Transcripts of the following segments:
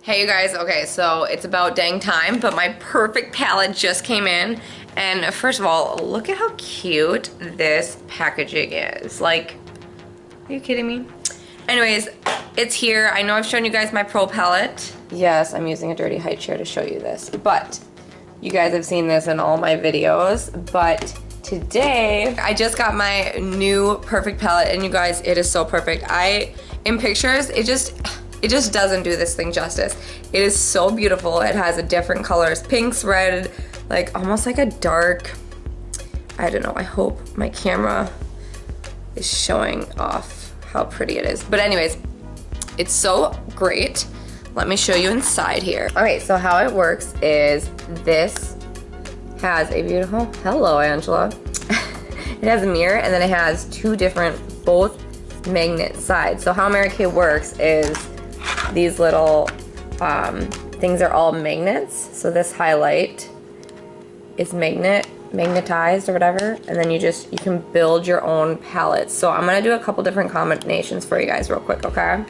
Hey you guys, okay, so it's about dang time, but my perfect palette just came in. And first of all, look at how cute this packaging is. Like, are you kidding me? Anyways, it's here. I know I've shown you guys my Pro palette. Yes, I'm using a dirty high chair to show you this, but you guys have seen this in all my videos. But today, I just got my new perfect palette, and you guys, it is so perfect. In pictures, it just doesn't do this thing justice. It is so beautiful. It has a different colors, pinks, red, like almost like a dark, I don't know, I hope my camera is showing off how pretty it is. But anyways, it's so great. Let me show you inside here. Okay, so how it works is this has a beautiful, hello Angela. It has a mirror, and then it has two different, both magnet sides. So how Mary Kay works is these little things are all magnets. So this highlight is magnetized or whatever, and then you can build your own palettes. So I'm gonna do a couple different combinations for you guys real quick, okay?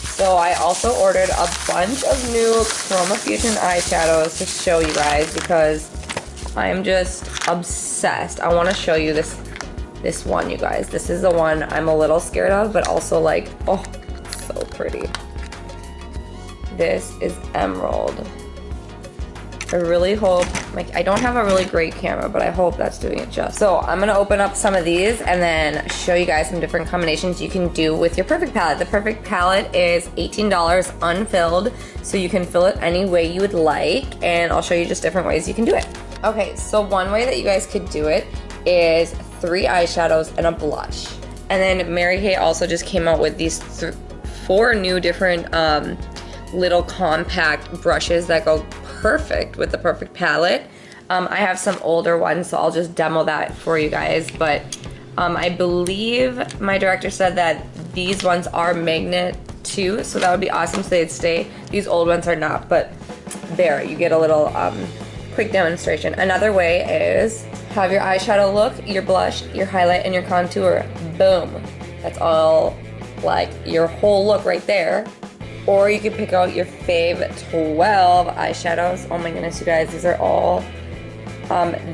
So I also ordered a bunch of new Chroma Fusion eyeshadows to show you guys because I'm just obsessed. I want to show you this one, you guys. This is the one I'm a little scared of, but also like, oh, it's so pretty. This is Emerald. I really hope, like, I don't have a really great camera, but I hope that's doing it justice. So I'm gonna open up some of these and then show you guys some different combinations you can do with your Perfect palette. The Perfect palette is $18 unfilled, so you can fill it any way you would like, and I'll show you just different ways you can do it. Okay, so one way that you guys could do it is 3 eyeshadows and a blush. And then Mary Kay also just came out with these 4 new different little compact brushes that go perfect with the Perfect palette. I have some older ones, so I'll just demo that for you guys. But I believe my director said that these ones are magnet too, so that would be awesome, so they'd stay. These old ones are not, but there, you get a little quick demonstration. Another way is have your eyeshadow look, your blush, your highlight, and your contour. Boom. That's all, like, your whole look right there. Or you can pick out your fave 12 eyeshadows. Oh my goodness, you guys, these are all,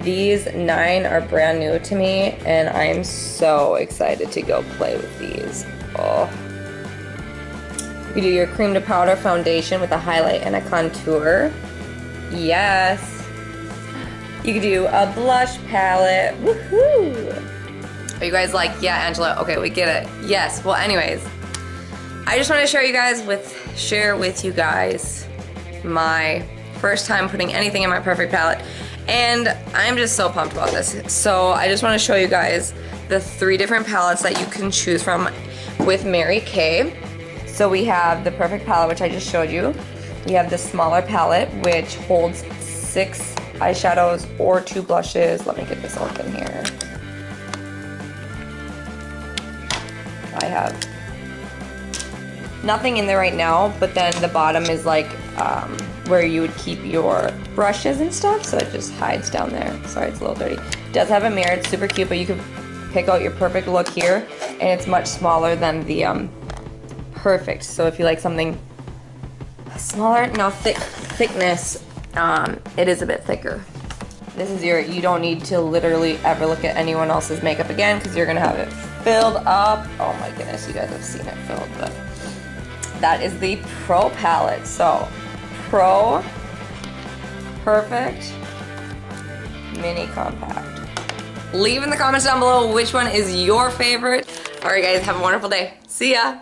these 9 are brand new to me, and I'm so excited to go play with these. Oh. You can do your cream to powder foundation with a highlight and a contour. Yes. You could do a blush palette. Woohoo! Are you guys like, yeah, Angela, okay, we get it. Yes, well anyways, I just want to share with you guys my first time putting anything in my Perfect palette, and I'm just so pumped about this. So I just want to show you guys the 3 different palettes that you can choose from with Mary Kay. So we have the Perfect palette, which I just showed you. We have the smaller palette, which holds 6 eyeshadows or 2 blushes. Let me get this open here. I have nothing in there right now, but then the bottom is like where you would keep your brushes and stuff, so it just hides down there. Sorry, it's a little dirty. It does have a mirror, it's super cute, but you can pick out your Perfect look here, and it's much smaller than the Perfect. So if you like something smaller, no, thickness, it is a bit thicker. This is you don't need to literally ever look at anyone else's makeup again, because you're gonna have it filled up. Oh my goodness, you guys have seen it filled, but that is the Pro palette. So Pro, Perfect, Mini Compact. Leave in the comments down below which one is your favorite. All right guys, have a wonderful day. See ya.